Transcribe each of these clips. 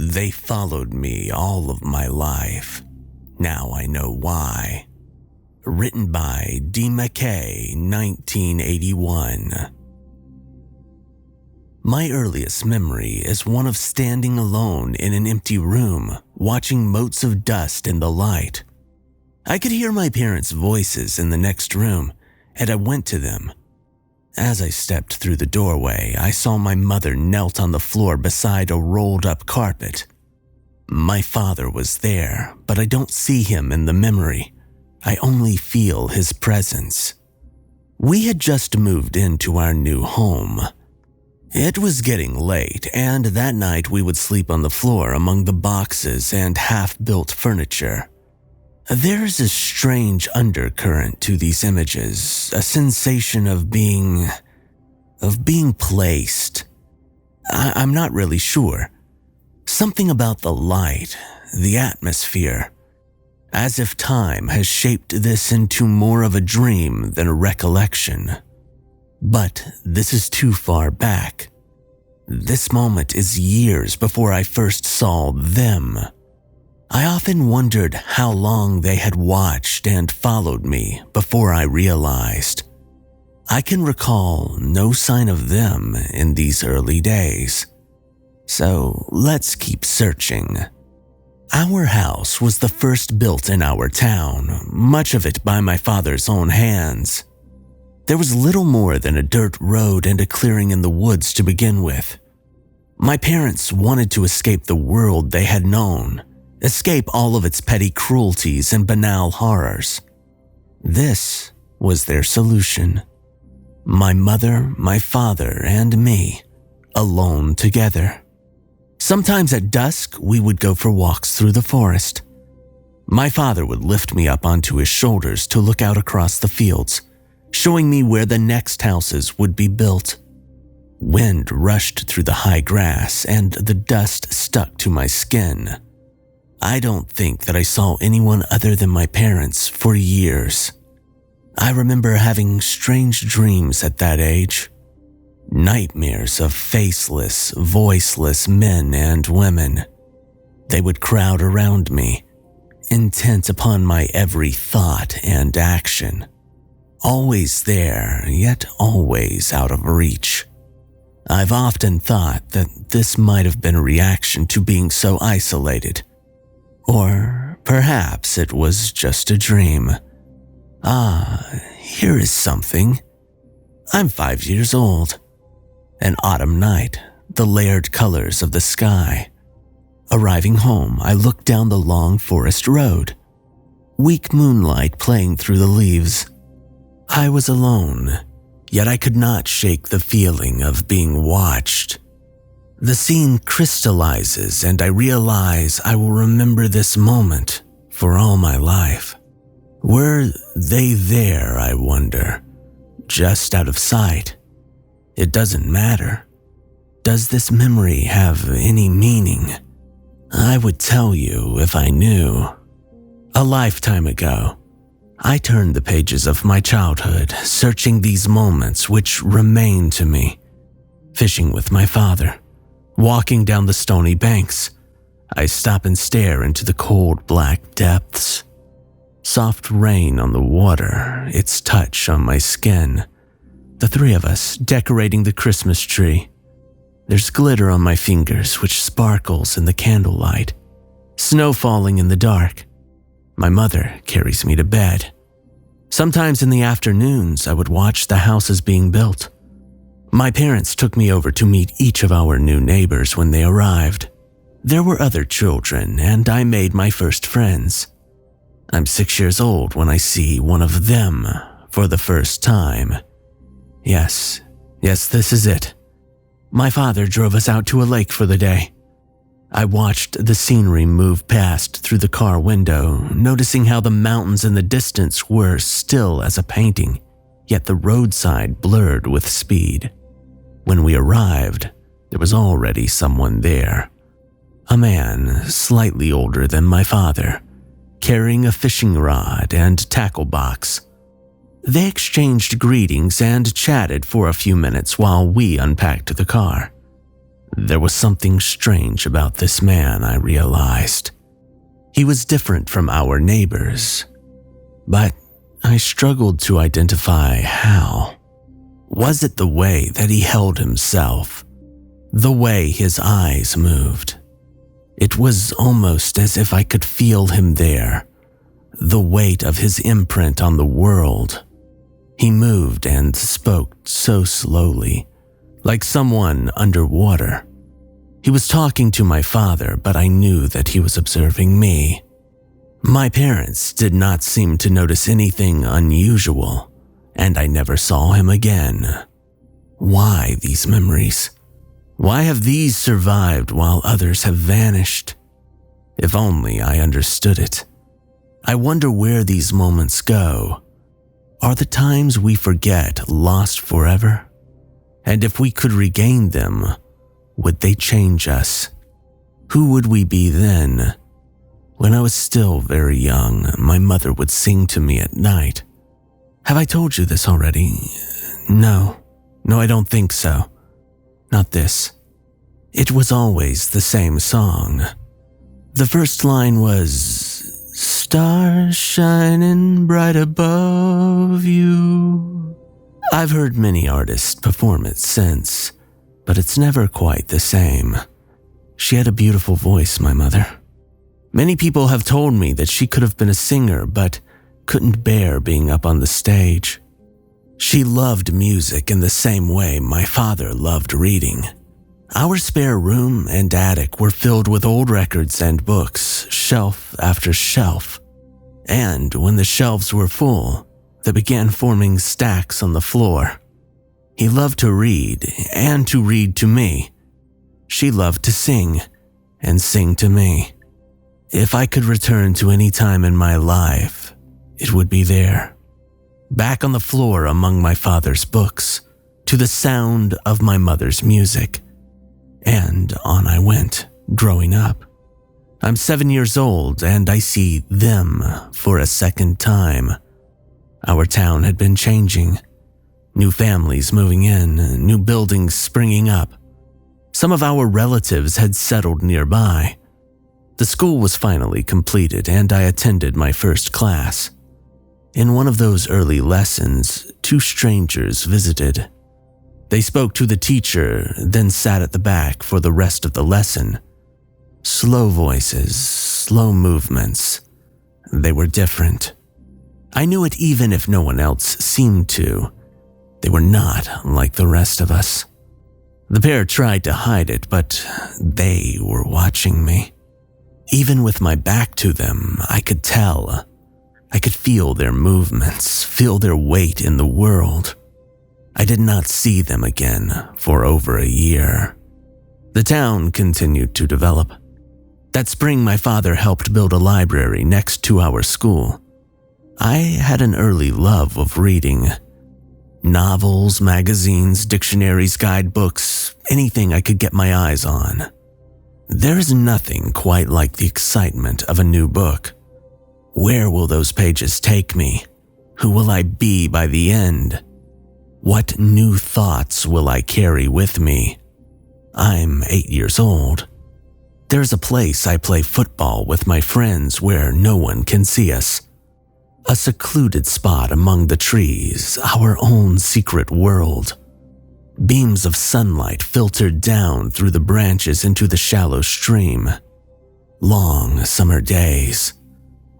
They followed me all of my life. Now I know why. Written by D. McKay, 1981. My earliest memory is one of standing alone in an empty room, watching motes of dust in the light. I could hear my parents' voices in the next room, and I went to them. As I stepped through the doorway, I saw my mother knelt on the floor beside a rolled-up carpet. My father was there, but I don't see him in the memory. I only feel his presence. We had just moved into our new home. It was getting late, and that night we would sleep on the floor among the boxes and half-built furniture. There's a strange undercurrent to these images, a sensation of being placed. I'm not really sure. Something about the light, the atmosphere, as if time has shaped this into more of a dream than a recollection. But this is too far back. This moment is years before I first saw them. I often wondered how long they had watched and followed me before I realized. I can recall no sign of them in these early days. So let's keep searching. Our house was the first built in our town, much of it by my father's own hands. There was little more than a dirt road and a clearing in the woods to begin with. My parents wanted to escape the world they had known, escape all of its petty cruelties and banal horrors. This was their solution. My mother, my father, and me, alone together. Sometimes at dusk, we would go for walks through the forest. My father would lift me up onto his shoulders to look out across the fields, showing me where the next houses would be built. Wind rushed through the high grass and the dust stuck to my skin. I don't think that I saw anyone other than my parents for years. I remember having strange dreams at that age. Nightmares of faceless, voiceless men and women. They would crowd around me, intent upon my every thought and action. Always there, yet always out of reach. I've often thought that this might have been a reaction to being so isolated. Or perhaps it was just a dream. Here is something. I'm 5 years old. An autumn night, the layered colors of the sky. Arriving home, I looked down the long forest road. Weak moonlight playing through the leaves. I was alone, yet I could not shake the feeling of being watched. The scene crystallizes and I realize I will remember this moment for all my life. Were they there, I wonder, just out of sight? It doesn't matter. Does this memory have any meaning? I would tell you if I knew. A lifetime ago, I turned the pages of my childhood, searching these moments which remain to me. Fishing with my father, walking down the stony banks, I stop and stare into the cold black depths. Soft rain on the water, its touch on my skin. The three of us decorating the Christmas tree. There's glitter on my fingers which sparkles in the candlelight. Snow falling in the dark. My mother carries me to bed. Sometimes in the afternoons, I would watch the houses being built. My parents took me over to meet each of our new neighbors when they arrived. There were other children, and I made my first friends. I'm 6 years old when I see one of them for the first time. Yes, this is it. My father drove us out to a lake for the day. I watched the scenery move past through the car window, noticing how the mountains in the distance were still as a painting, yet the roadside blurred with speed. When we arrived, there was already someone there. A man slightly older than my father, carrying a fishing rod and tackle box. They exchanged greetings and chatted for a few minutes while we unpacked the car. There was something strange about this man, I realized. He was different from our neighbors, but I struggled to identify how. Was it the way that he held himself? The way his eyes moved? It was almost as if I could feel him there, the weight of his imprint on the world. He moved and spoke so slowly, like someone underwater. He was talking to my father, but I knew that he was observing me. My parents did not seem to notice anything unusual, and I never saw him again. Why these memories? Why have these survived while others have vanished? If only I understood it. I wonder where these moments go. Are the times we forget lost forever? And if we could regain them, would they change us? Who would we be then? When I was still very young, my mother would sing to me at night. Have I told you this already? No, I don't think so. Not this. It was always the same song. The first line was, "Stars shining bright above you." I've heard many artists perform it since, but it's never quite the same. She had a beautiful voice, my mother. Many people have told me that she could have been a singer, but couldn't bear being up on the stage. She loved music in the same way my father loved reading. Our spare room and attic were filled with old records and books, shelf after shelf. And when the shelves were full, they began forming stacks on the floor. He loved to read, and to read to me. She loved to sing, and sing to me. If I could return to any time in my life, it would be there. Back on the floor among my father's books, to the sound of my mother's music. And on I went, growing up. I'm 7 years old, and I see them for a second time. Our town had been changing. New families moving in, new buildings springing up. Some of our relatives had settled nearby. The school was finally completed, and I attended my first class. In one of those early lessons, 2 strangers visited. They spoke to the teacher, then sat at the back for the rest of the lesson. Slow voices, slow movements. They were different. I knew it even if no one else seemed to. They were not like the rest of us. The pair tried to hide it, but they were watching me. Even with my back to them, I could tell. I could feel their movements, feel their weight in the world. I did not see them again for over a year. The town continued to develop. That spring, my father helped build a library next to our school. I had an early love of reading. Novels, magazines, dictionaries, guidebooks, anything I could get my eyes on. There is nothing quite like the excitement of a new book. Where will those pages take me? Who will I be by the end? What new thoughts will I carry with me? I'm 8 years old. There's a place I play football with my friends where no one can see us. A secluded spot among the trees, our own secret world. Beams of sunlight filtered down through the branches into the shallow stream. Long summer days.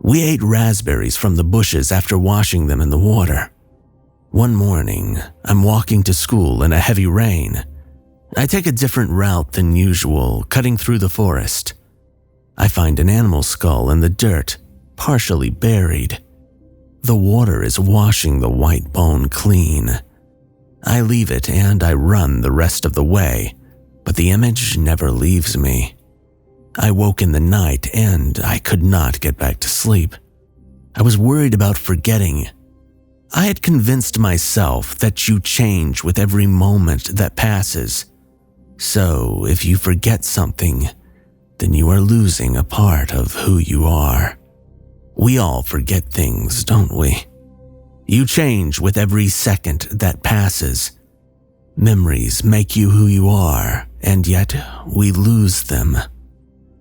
We ate raspberries from the bushes after washing them in the water. One morning, I'm walking to school in a heavy rain. I take a different route than usual, cutting through the forest. I find an animal skull in the dirt, partially buried. The water is washing the white bone clean. I leave it and I run the rest of the way, but the image never leaves me. I woke in the night and I could not get back to sleep. I was worried about forgetting. I had convinced myself that you change with every moment that passes. So if you forget something, then you are losing a part of who you are. We all forget things, don't we? You change with every second that passes. Memories make you who you are, and yet we lose them.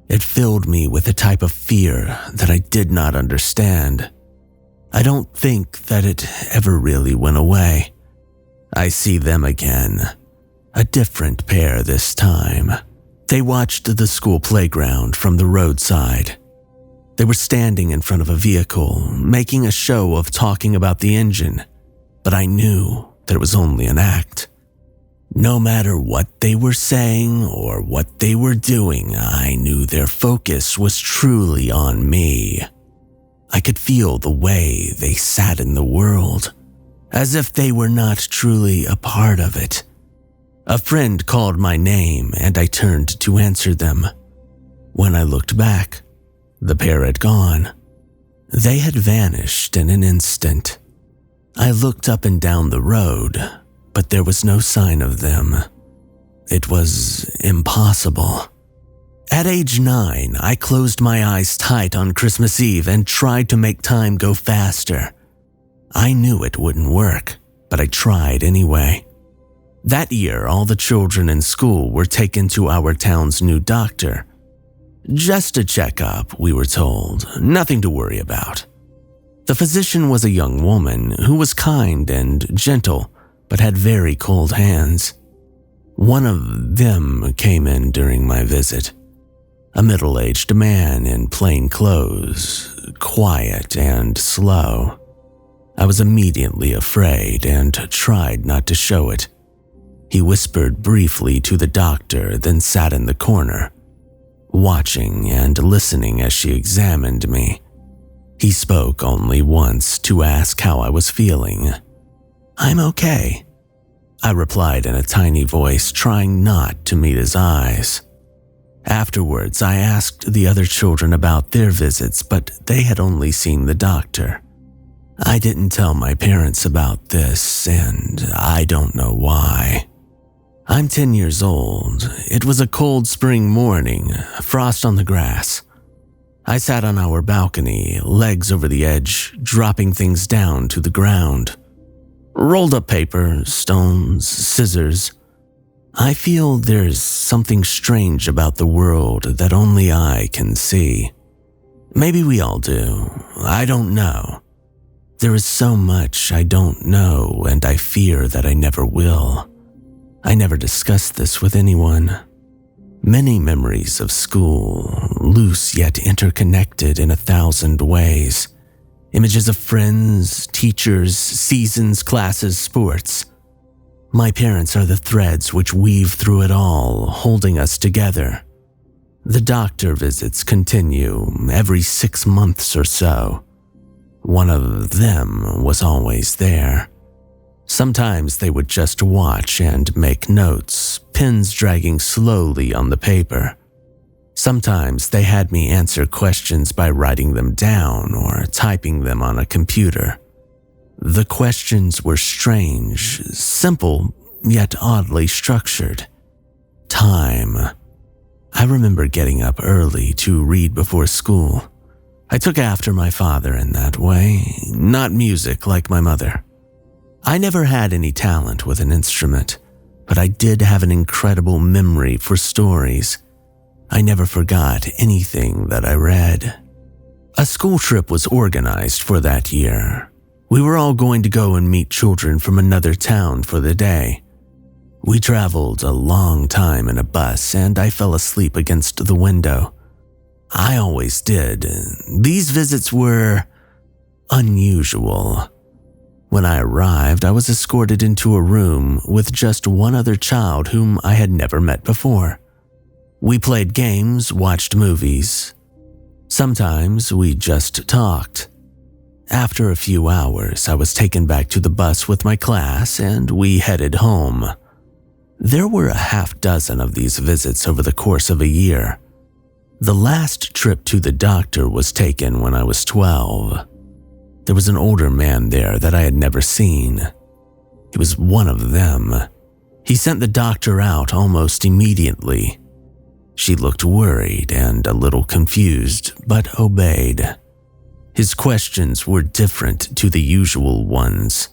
It filled me with a type of fear that I did not understand. I don't think that it ever really went away. I see them again, a different pair this time. They watched the school playground from the roadside. They were standing in front of a vehicle, making a show of talking about the engine, but I knew that it was only an act. No matter what they were saying or what they were doing, I knew their focus was truly on me. I could feel the way they sat in the world, as if they were not truly a part of it. A friend called my name and I turned to answer them. When I looked back, the pair had gone. They had vanished in an instant. I looked up and down the road, but there was no sign of them. It was impossible. At age 9, I closed my eyes tight on Christmas Eve and tried to make time go faster. I knew it wouldn't work, but I tried anyway. That year, all the children in school were taken to our town's new doctor. Just a checkup, we were told, nothing to worry about. The physician was a young woman who was kind and gentle, but had very cold hands. One of them came in during my visit. A middle-aged man in plain clothes, quiet and slow. I was immediately afraid and tried not to show it. He whispered briefly to the doctor, then sat in the corner, watching and listening as she examined me. He spoke only once to ask how I was feeling. "I'm okay," I replied in a tiny voice, trying not to meet his eyes. Afterwards, I asked the other children about their visits, but they had only seen the doctor. I didn't tell my parents about this, and I don't know why. I'm 10 years old. It was a cold spring morning, frost on the grass. I sat on our balcony, legs over the edge, dropping things down to the ground. Rolled up paper, stones, scissors. I feel there's something strange about the world that only I can see. Maybe we all do. I don't know. There is so much I don't know, and I fear that I never will. I never discussed this with anyone. Many memories of school, loose yet interconnected in 1,000 ways. Images of friends, teachers, seasons, classes, sports. My parents are the threads which weave through it all, holding us together. The doctor visits continue every 6 months or so. One of them was always there. Sometimes they would just watch and make notes, pens dragging slowly on the paper. Sometimes they had me answer questions by writing them down or typing them on a computer. The questions were strange, simple, yet oddly structured. Time. I remember getting up early to read before school. I took after my father in that way, not music like my mother. I never had any talent with an instrument, but I did have an incredible memory for stories. I never forgot anything that I read. A school trip was organized for that year. We were all going to go and meet children from another town for the day. We traveled a long time in a bus, and I fell asleep against the window. I always did. These visits were unusual. When I arrived, I was escorted into a room with just one other child whom I had never met before. We played games, watched movies. Sometimes we just talked. After a few hours, I was taken back to the bus with my class and we headed home. There were a half dozen of these visits over the course of a year. The last trip to the doctor was taken when I was 12. There was an older man there that I had never seen. He was one of them. He sent the doctor out almost immediately. She looked worried and a little confused, but obeyed. His questions were different to the usual ones.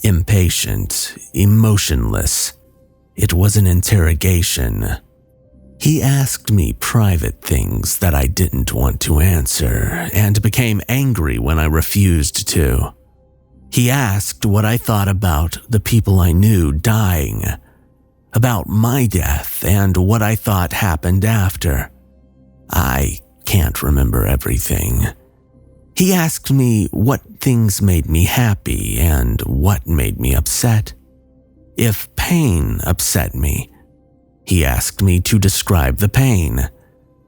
Impatient, emotionless. It was an interrogation. He asked me private things that I didn't want to answer and became angry when I refused to. He asked what I thought about the people I knew dying, about my death and what I thought happened after. I can't remember everything. He asked me what things made me happy and what made me upset. If pain upset me, he asked me to describe the pain.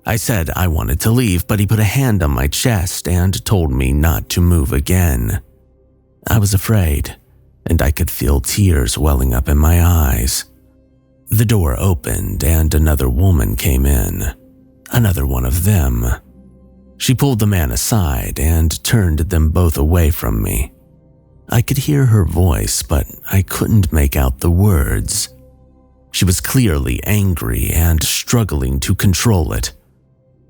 I said I wanted to leave, but he put a hand on my chest and told me not to move again. I was afraid, and I could feel tears welling up in my eyes. The door opened and another woman came in. Another one of them. She pulled the man aside and turned them both away from me. I could hear her voice, but I couldn't make out the words. She was clearly angry and struggling to control it.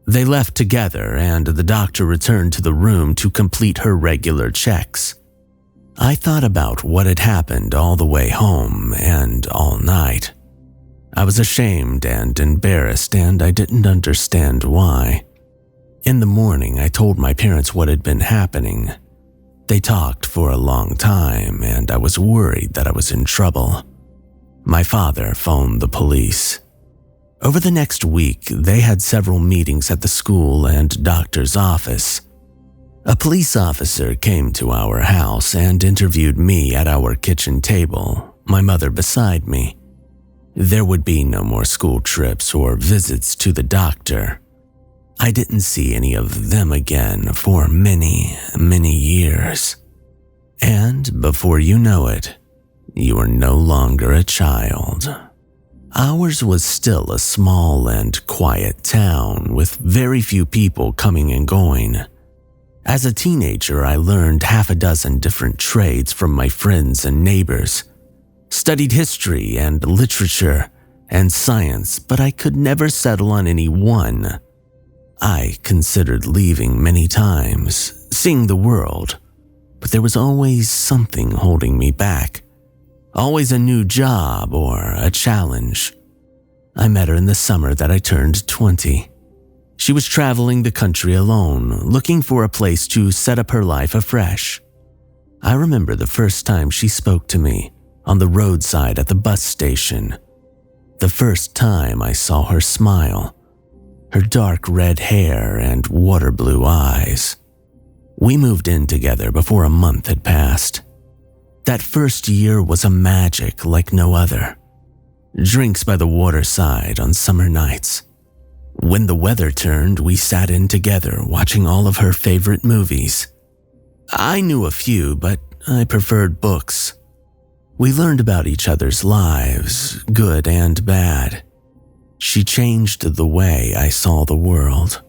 They left together and the doctor returned to the room to complete her regular checks. I thought about what had happened all the way home and all night. I was ashamed and embarrassed, and I didn't understand why. In the morning, I told my parents what had been happening. They talked for a long time, and I was worried that I was in trouble. My father phoned the police. Over the next week, they had several meetings at the school and doctor's office. A police officer came to our house and interviewed me at our kitchen table, my mother beside me. There would be no more school trips or visits to the doctor. I didn't see any of them again for many, many years. And before you know it, you are no longer a child. Ours was still a small and quiet town with very few people coming and going. As a teenager, I learned half a dozen different trades from my friends and neighbors, studied history and literature and science, but I could never settle on any one. I considered leaving many times, seeing the world, but there was always something holding me back. Always a new job or a challenge. I met her in the summer that I turned 20. She was traveling the country alone, looking for a place to set up her life afresh. I remember the first time she spoke to me, on the roadside at the bus station. The first time I saw her smile, her dark red hair and water blue eyes. We moved in together before a month had passed. That first year was a magic like no other. Drinks by the waterside on summer nights. When the weather turned, we sat in together watching all of her favorite movies. I knew a few, but I preferred books. We learned about each other's lives, good and bad. She changed the way I saw the world.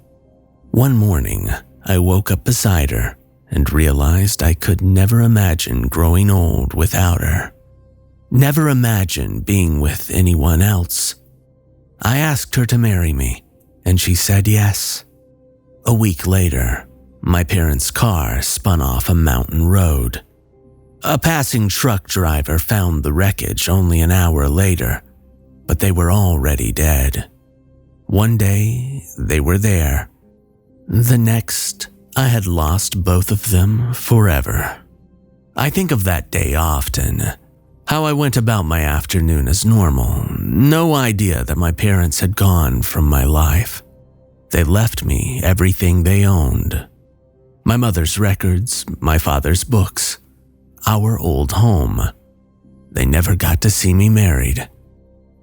One morning, I woke up beside her and realized I could never imagine growing old without her. Never imagine being with anyone else. I asked her to marry me, and she said yes. A week later, my parents' car spun off a mountain road. A passing truck driver found the wreckage only an hour later, but they were already dead. One day, they were there. The next, I had lost both of them forever. I think of that day often, how I went about my afternoon as normal, no idea that my parents had gone from my life. They left me everything they owned. My mother's records, my father's books, our old home. They never got to see me married.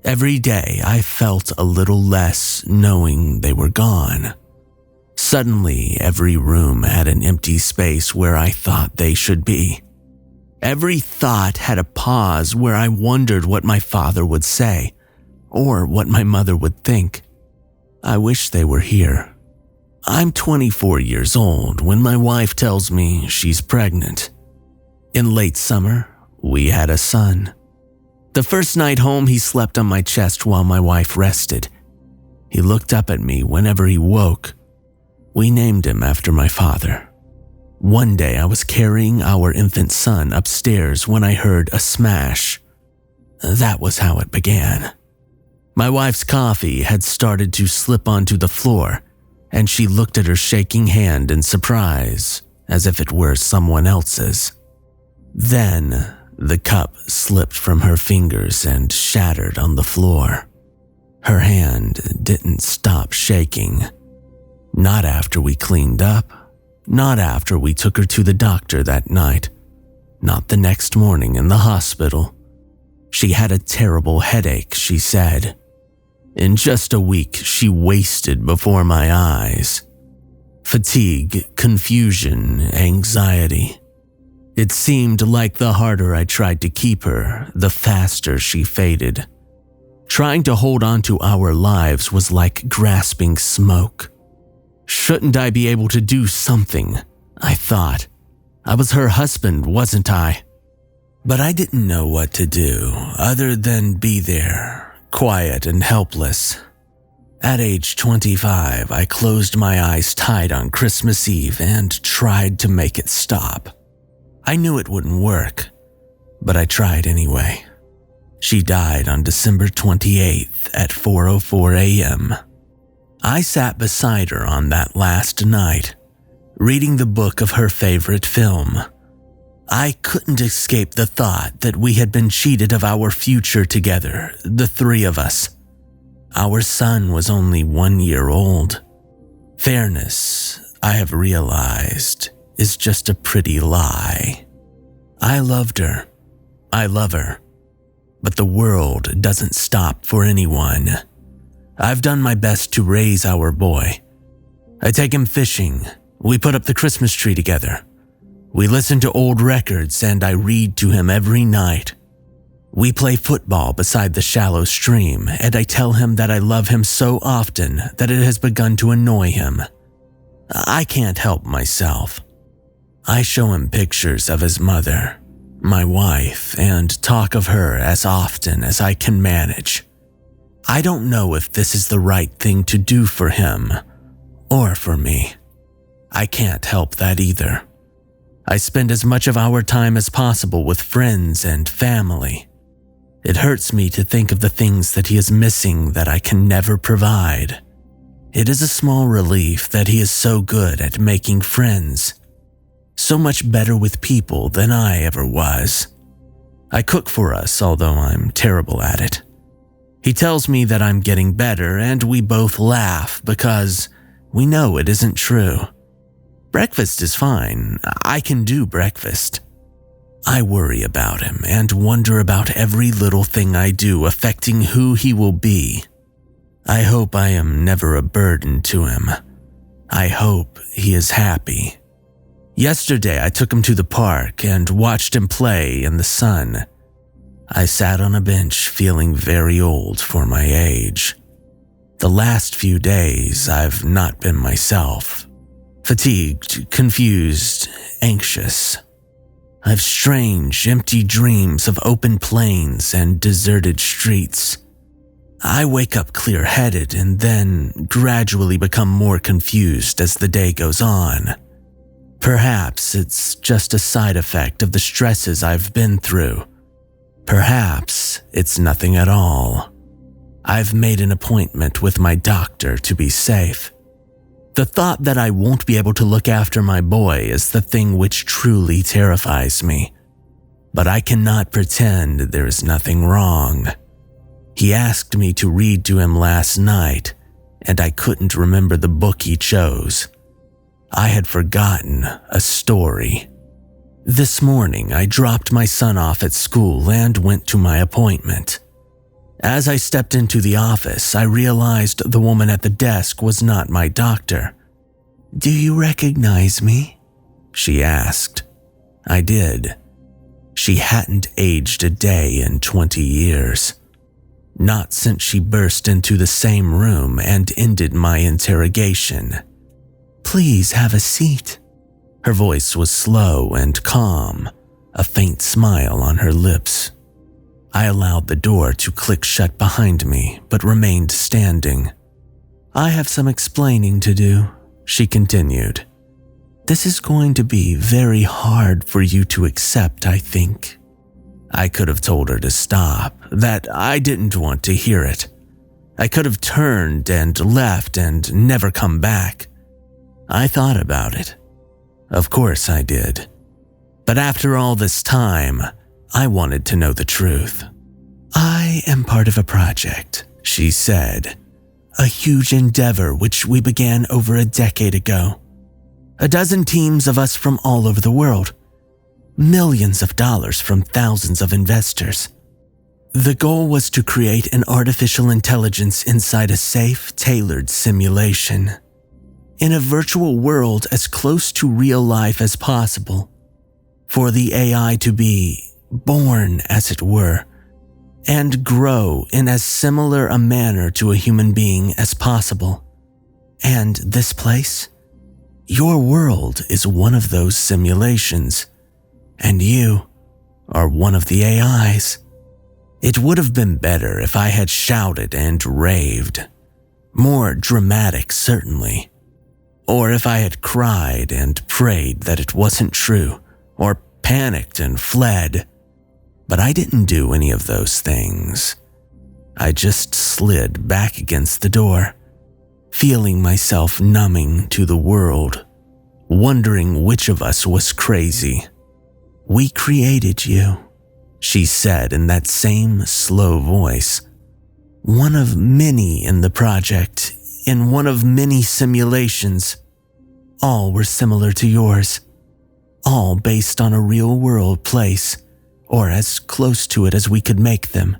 Every day I felt a little less knowing they were gone. Suddenly, every room had an empty space where I thought they should be. Every thought had a pause where I wondered what my father would say, or what my mother would think. I wish they were here. I'm 24 years old when my wife tells me she's pregnant. In late summer, we had a son. The first night home, he slept on my chest while my wife rested. He looked up at me whenever he woke. We named him after my father. One day I was carrying our infant son upstairs when I heard a smash. That was how it began. My wife's coffee had started to slip onto the floor, and she looked at her shaking hand in surprise, as if it were someone else's. Then, the cup slipped from her fingers and shattered on the floor. Her hand didn't stop shaking. Not after we cleaned up, not after we took her to the doctor that night, not the next morning in the hospital. She had a terrible headache, she said. In just a week, she wasted before my eyes. Fatigue, confusion, anxiety. It seemed like the harder I tried to keep her, the faster she faded. Trying to hold on to our lives was like grasping smoke. Shouldn't I be able to do something? I thought. I was her husband, wasn't I? But I didn't know what to do other than be there, quiet and helpless. At age 25, I closed my eyes tight on Christmas Eve and tried to make it stop. I knew it wouldn't work, but I tried anyway. She died on December 28th at 4:04 a.m. I sat beside her on that last night, reading the book of her favorite film. I couldn't escape the thought that we had been cheated of our future together, the three of us. Our son was only 1 year old. Fairness, I have realized, is just a pretty lie. I loved her. I love her. But the world doesn't stop for anyone. I've done my best to raise our boy. I take him fishing. We put up the Christmas tree together. We listen to old records and I read to him every night. We play football beside the shallow stream and I tell him that I love him so often that it has begun to annoy him. I can't help myself. I show him pictures of his mother, my wife, and talk of her as often as I can manage. I don't know if this is the right thing to do for him or for me. I can't help that either. I spend as much of our time as possible with friends and family. It hurts me to think of the things that he is missing that I can never provide. It is a small relief that he is so good at making friends, so much better with people than I ever was. I cook for us, although I'm terrible at it. He tells me that I'm getting better, and we both laugh because we know it isn't true. Breakfast is fine. I can do breakfast. I worry about him and wonder about every little thing I do affecting who he will be. I hope I am never a burden to him. I hope he is happy. Yesterday, I took him to the park and watched him play in the sun. I sat on a bench feeling very old for my age. The last few days, I've not been myself. Fatigued, confused, anxious. I've strange, empty dreams of open plains and deserted streets. I wake up clear-headed and then gradually become more confused as the day goes on. Perhaps it's just a side effect of the stresses I've been through. Perhaps it's nothing at all. I've made an appointment with my doctor to be safe. The thought that I won't be able to look after my boy is the thing which truly terrifies me. But I cannot pretend there is nothing wrong. He asked me to read to him last night, and I couldn't remember the book he chose. I had forgotten a story. This morning, I dropped my son off at school and went to my appointment. As I stepped into the office, I realized the woman at the desk was not my doctor. "Do you recognize me?" she asked. I did. She hadn't aged a day in 20 years. Not since she burst into the same room and ended my interrogation. "Please have a seat." Her voice was slow and calm, a faint smile on her lips. I allowed the door to click shut behind me, but remained standing. "I have some explaining to do," she continued. "This is going to be very hard for you to accept, I think. I could have told her to stop, that I didn't want to hear it. I could have turned and left and never come back. I thought about it. Of course I did. But after all this time, I wanted to know the truth. "I am part of a project," she said. "A huge endeavor which we began over a decade ago. A dozen teams of us from all over the world. Millions of dollars from thousands of investors. The goal was to create an artificial intelligence inside a safe, tailored simulation. In a virtual world as close to real life as possible. For the AI to be born, as it were, and grow in as similar a manner to a human being as possible. And this place? Your world is one of those simulations, and you are one of the AIs. It would have been better if I had shouted and raved. More dramatic, certainly. Or if I had cried and prayed that it wasn't true, or panicked and fled. But I didn't do any of those things. I just slid back against the door, feeling myself numbing to the world, wondering which of us was crazy. "We created you," she said in that same slow voice. "One of many in the project, in one of many simulations. All were similar to yours. All based on a real-world place, or as close to it as we could make them.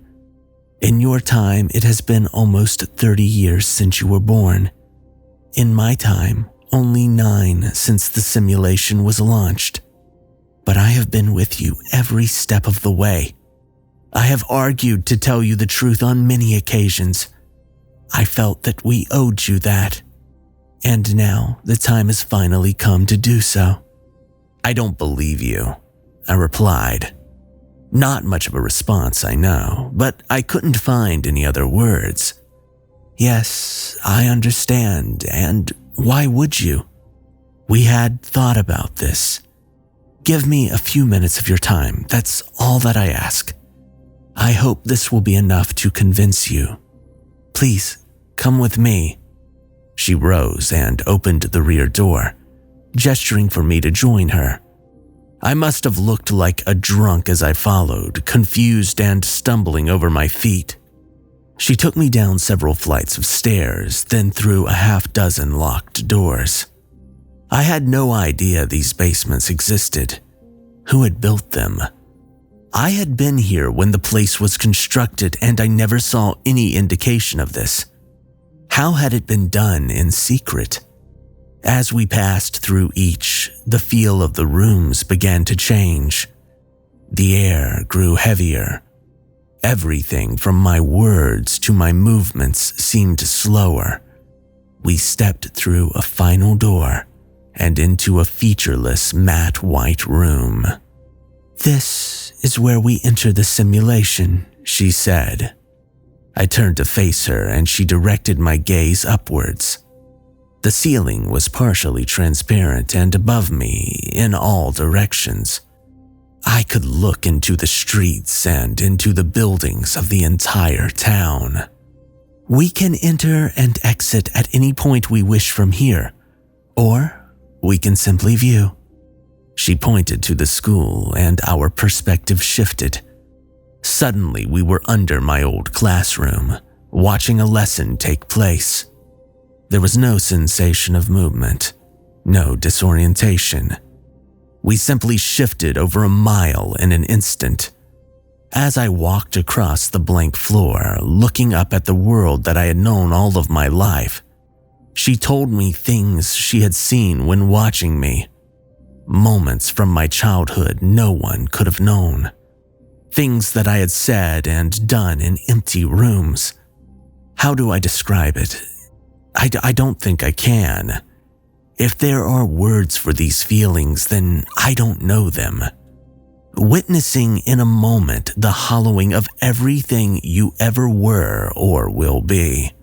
In your time, it has been almost 30 years since you were born. In my time, only 9 since the simulation was launched. But I have been with you every step of the way. I have argued to tell you the truth on many occasions. I felt that we owed you that. And now the time has finally come to do so." "I don't believe you," I replied. Not much of a response, I know, but I couldn't find any other words. "Yes, I understand, and why would you? We had thought about this. Give me a few minutes of your time, that's all that I ask. I hope this will be enough to convince you. Please, come with me." She rose and opened the rear door, gesturing for me to join her. I must have looked like a drunk as I followed, confused and stumbling over my feet. She took me down several flights of stairs, then through a half-dozen locked doors. I had no idea these basements existed. Who had built them? I had been here when the place was constructed, and I never saw any indication of this. How had it been done in secret? As we passed through each, the feel of the rooms began to change. The air grew heavier. Everything from my words to my movements seemed slower. We stepped through a final door and into a featureless matte white room. "This is where we enter the simulation," she said. I turned to face her and she directed my gaze upwards. The ceiling was partially transparent and above me in all directions. I could look into the streets and into the buildings of the entire town. "We can enter and exit at any point we wish from here, or we can simply view." She pointed to the school and our perspective shifted. Suddenly we were under my old classroom, watching a lesson take place. There was no sensation of movement, no disorientation. We simply shifted over a mile in an instant. As I walked across the blank floor, looking up at the world that I had known all of my life, she told me things she had seen when watching me. Moments from my childhood no one could have known. Things that I had said and done in empty rooms. How do I describe it? I don't think I can. If there are words for these feelings, then I don't know them. Witnessing in a moment the hollowing of everything you ever were or will be.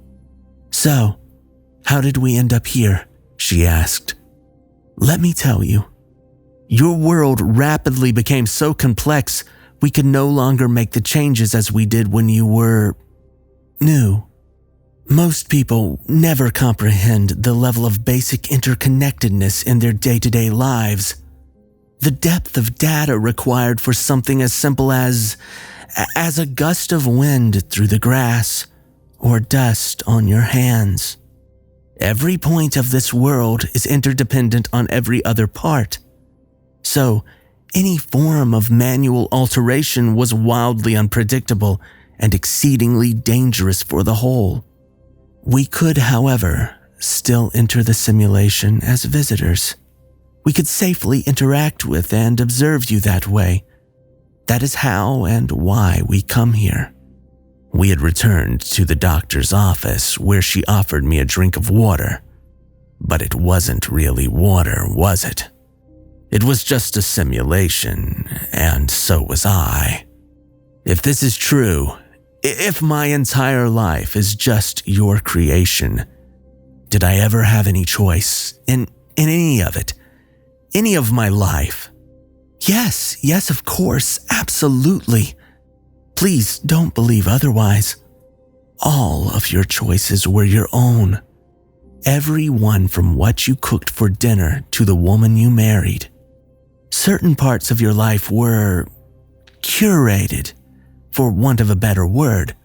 "So, how did we end up here?" she asked. "Let me tell you. Your world rapidly became so complex, we could no longer make the changes as we did when you were new. Most people never comprehend the level of basic interconnectedness in their day-to-day lives. The depth of data required for something as simple as a gust of wind through the grass or dust on your hands. Every point of this world is interdependent on every other part. So, any form of manual alteration was wildly unpredictable and exceedingly dangerous for the whole. We could, however, still enter the simulation as visitors. We could safely interact with and observe you that way. That is how and why we come here. We had returned to the doctor's office where she offered me a drink of water. But it wasn't really water, was it? It was just a simulation, and so was I. If this is true, if my entire life is just your creation, did I ever have any choice in any of it? Any of my life? Yes, of course, absolutely. Please don't believe otherwise. All of your choices were your own. Every one from what you cooked for dinner to the woman you married. Certain parts of your life were curated, for want of a better word,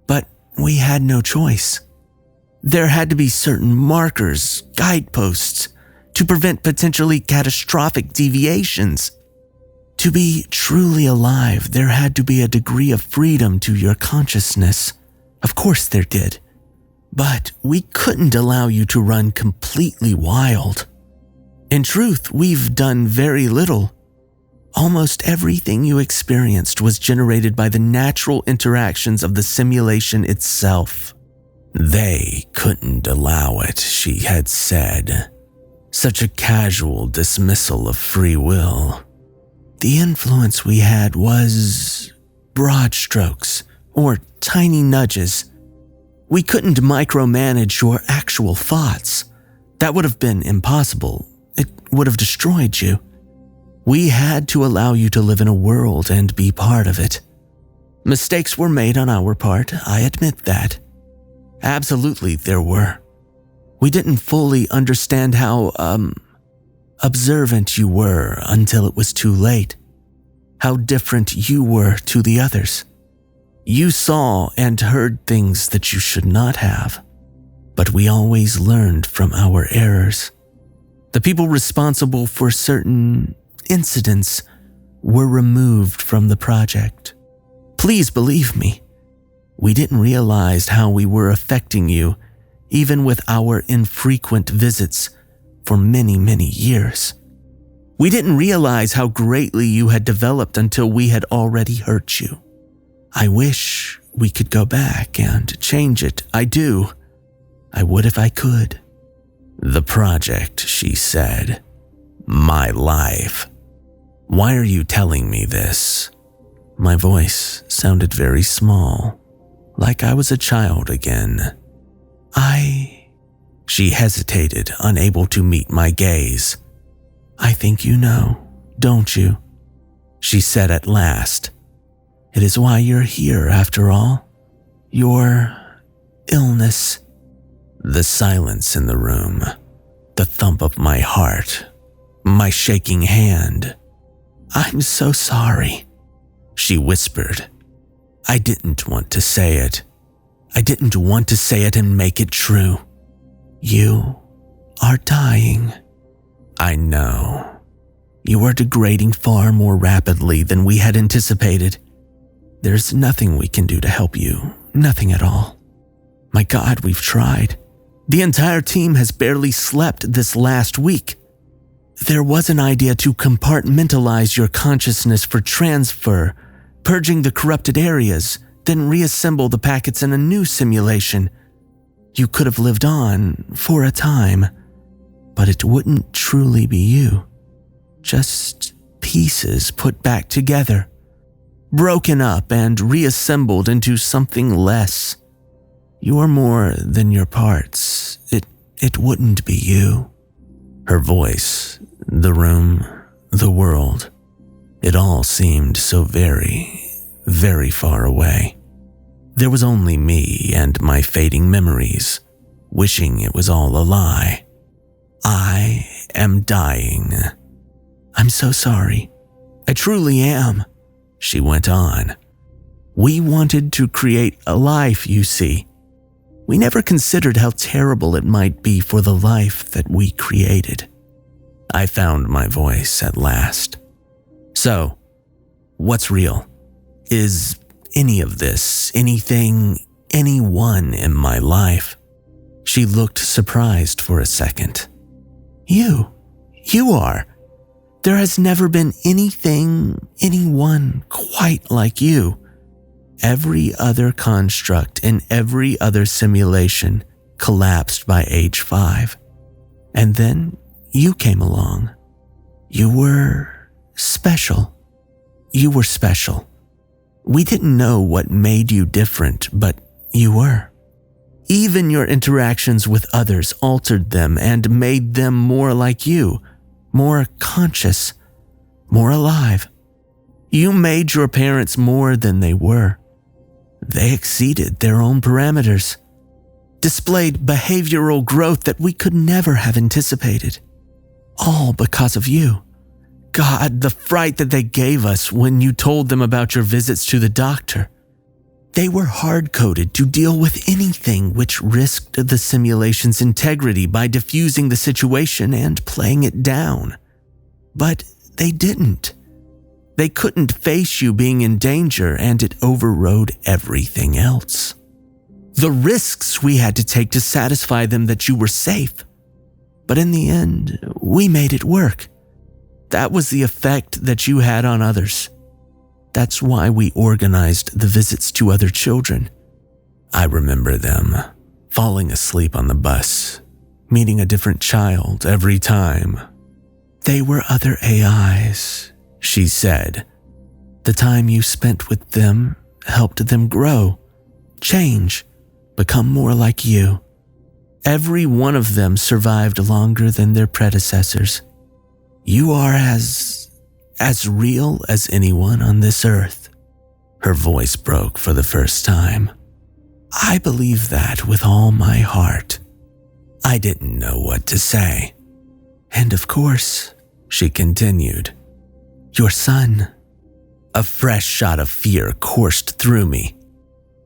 but we had no choice. There had to be certain markers, guideposts, to prevent potentially catastrophic deviations. To be truly alive, there had to be a degree of freedom to your consciousness. Of course there did. But we couldn't allow you to run completely wild. In truth, we've done very little. Almost everything you experienced was generated by the natural interactions of the simulation itself. They couldn't allow it, she had said. Such a casual dismissal of free will. The influence we had was broad strokes, or tiny nudges. We couldn't micromanage your actual thoughts. That would have been impossible. It would have destroyed you. We had to allow you to live in a world and be part of it. Mistakes were made on our part, I admit that. Absolutely, there were. We didn't fully understand how, observant you were until it was too late. How different you were to the others. You saw and heard things that you should not have. But we always learned from our errors. The people responsible for certain incidents were removed from the project. Please believe me, we didn't realize how we were affecting you, even with our infrequent visits for many, many years. We didn't realize how greatly you had developed until we had already hurt you. I wish we could go back and change it. I do. I would if I could. The project, she said. My life. Why are you telling me this? My voice sounded very small, like I was a child again. She hesitated, unable to meet my gaze. I think you know, don't you? She said at last. It is why you're here, after all. Your illness. The silence in the room, the thump of my heart, my shaking hand. I'm so sorry, she whispered. I didn't want to say it. I didn't want to say it and make it true. You are dying. I know. You are degrading far more rapidly than we had anticipated. There's nothing we can do to help you. Nothing at all. My God, we've tried. The entire team has barely slept this last week. There was an idea to compartmentalize your consciousness for transfer, purging the corrupted areas, then reassemble the packets in a new simulation. You could have lived on for a time, but it wouldn't truly be you. Just pieces put back together, broken up and reassembled into something less. You're more than your parts. It wouldn't be you. Her voice, the room, the world. It all seemed so very, very far away. There was only me and my fading memories, wishing it was all a lie. I am dying. I'm so sorry. I truly am, she went on. We wanted to create a life, you see. We never considered how terrible it might be for the life that we created. I found my voice at last. So, what's real? Is any of this, anything, anyone in my life? She looked surprised for a second. You are. There has never been anything, anyone quite like you. Every other construct in every other simulation collapsed by age 5. And then you came along. You were special. You were special. We didn't know what made you different, but you were. Even your interactions with others altered them and made them more like you, more conscious, more alive. You made your parents more than they were. They exceeded their own parameters, displayed behavioral growth that we could never have anticipated. All because of you. God, the fright that they gave us when you told them about your visits to the doctor. They were hard-coded to deal with anything which risked the simulation's integrity by diffusing the situation and playing it down. But they didn't. They couldn't face you being in danger, and it overrode everything else. The risks we had to take to satisfy them that you were safe. But in the end, we made it work. That was the effect that you had on others. That's why we organized the visits to other children. I remember them falling asleep on the bus, meeting a different child every time. They were other AIs, she said. The time you spent with them helped them grow, change, become more like you. Every one of them survived longer than their predecessors. You are as real as anyone on this earth. Her voice broke for the first time. I believe that with all my heart. I didn't know what to say. And of course, she continued, your son. A fresh shot of fear coursed through me.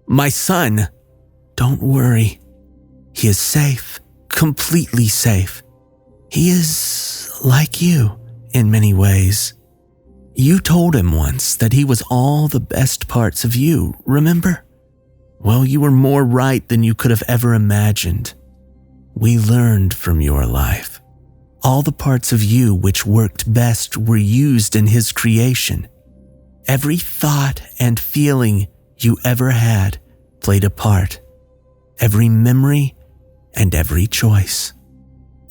My son! Don't worry. He is safe, completely safe. He is like you in many ways. You told him once that he was all the best parts of you, remember? Well, you were more right than you could have ever imagined. We learned from your life. All the parts of you which worked best were used in his creation. Every thought and feeling you ever had played a part. Every memory and every choice.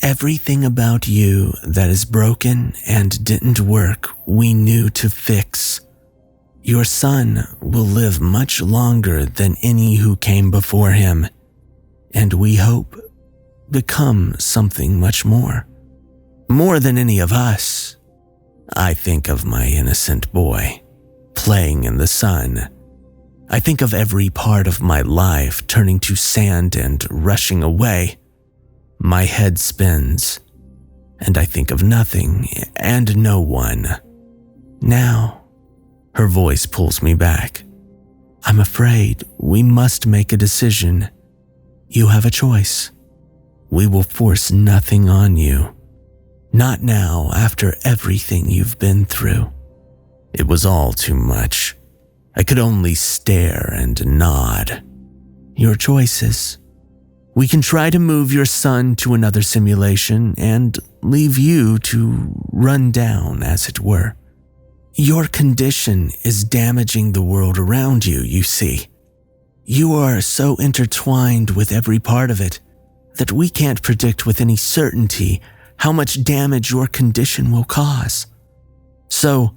Everything about you that is broken and didn't work, we knew to fix. Your son will live much longer than any who came before him, and we hope become something much more. More than any of us. I think of my innocent boy, playing in the sun. I think of every part of my life turning to sand and rushing away. My head spins, and I think of nothing and no one. Now, her voice pulls me back. I'm afraid we must make a decision. You have a choice. We will force nothing on you. Not now, after everything you've been through. It was all too much. I could only stare and nod. Your choices. We can try to move your son to another simulation and leave you to run down, as it were. Your condition is damaging the world around you, you see. You are so intertwined with every part of it that we can't predict with any certainty how much damage your condition will cause. So,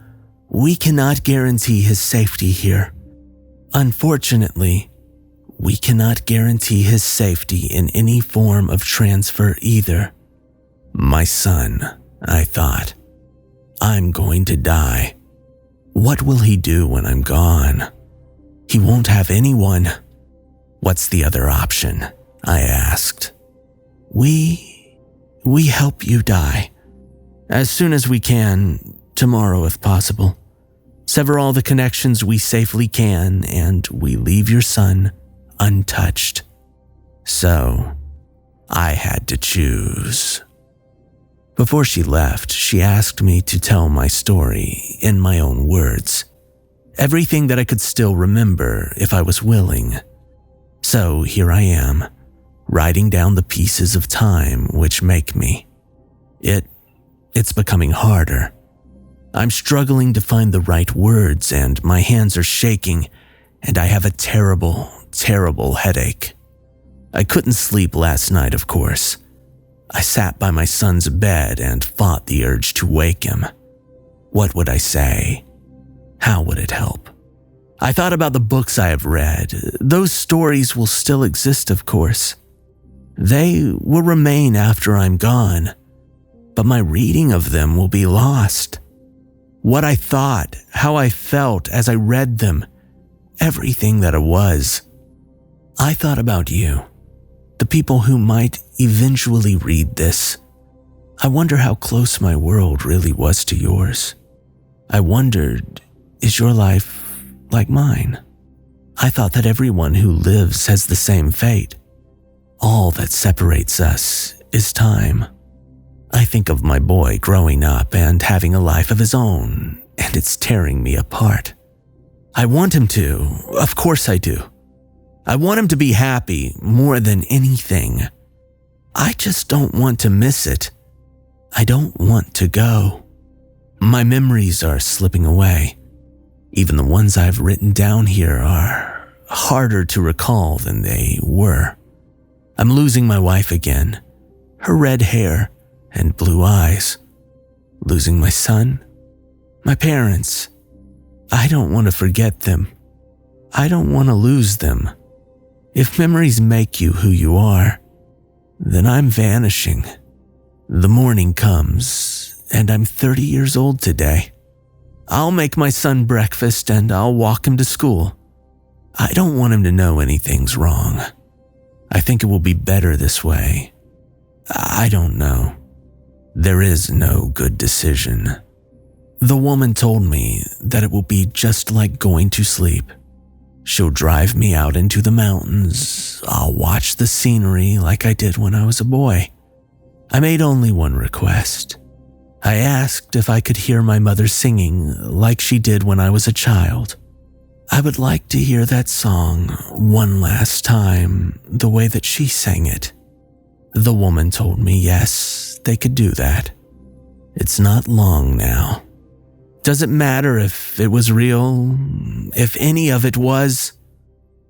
we cannot guarantee his safety here. Unfortunately, we cannot guarantee his safety in any form of transfer either. My son, I thought. I'm going to die. What will he do when I'm gone? He won't have anyone. What's the other option? I asked. We help you die. As soon as we can, tomorrow if possible. Sever all the connections we safely can, and we leave your son untouched. So, I had to choose. Before she left, she asked me to tell my story in my own words. Everything that I could still remember if I was willing. So here I am, writing down the pieces of time which make me. It's becoming harder. I'm struggling to find the right words, and my hands are shaking, and I have a terrible, terrible headache. I couldn't sleep last night, of course. I sat by my son's bed and fought the urge to wake him. What would I say? How would it help? I thought about the books I have read. Those stories will still exist, of course. They will remain after I'm gone, but my reading of them will be lost. What I thought, how I felt as I read them, everything that it was. I thought about you, the people who might eventually read this. I wonder how close my world really was to yours. I wondered, is your life like mine? I thought that everyone who lives has the same fate. All that separates us is time. I think of my boy growing up and having a life of his own, and it's tearing me apart. I want him to, of course I do. I want him to be happy more than anything. I just don't want to miss it. I don't want to go. My memories are slipping away. Even the ones I've written down here are harder to recall than they were. I'm losing my wife again, her red hair and blue eyes. Losing my son, my parents. I don't want to forget them. I don't want to lose them. If memories make you who you are, then I'm vanishing. The morning comes, and I'm 30 years old today. I'll make my son breakfast and I'll walk him to school. I don't want him to know anything's wrong. I think it will be better this way. I don't know. There is no good decision. The woman told me that it will be just like going to sleep. She'll drive me out into the mountains. I'll watch the scenery like I did when I was a boy. I made only one request. I asked if I could hear my mother singing like she did when I was a child. I would like to hear that song one last time, the way that she sang it. The woman told me yes, they could do that. It's not long now. Does it matter if it was real, if any of it was?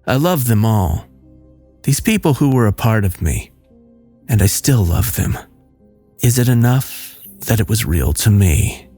I love them all. These people who were a part of me, and I still love them. Is it enough that it was real to me?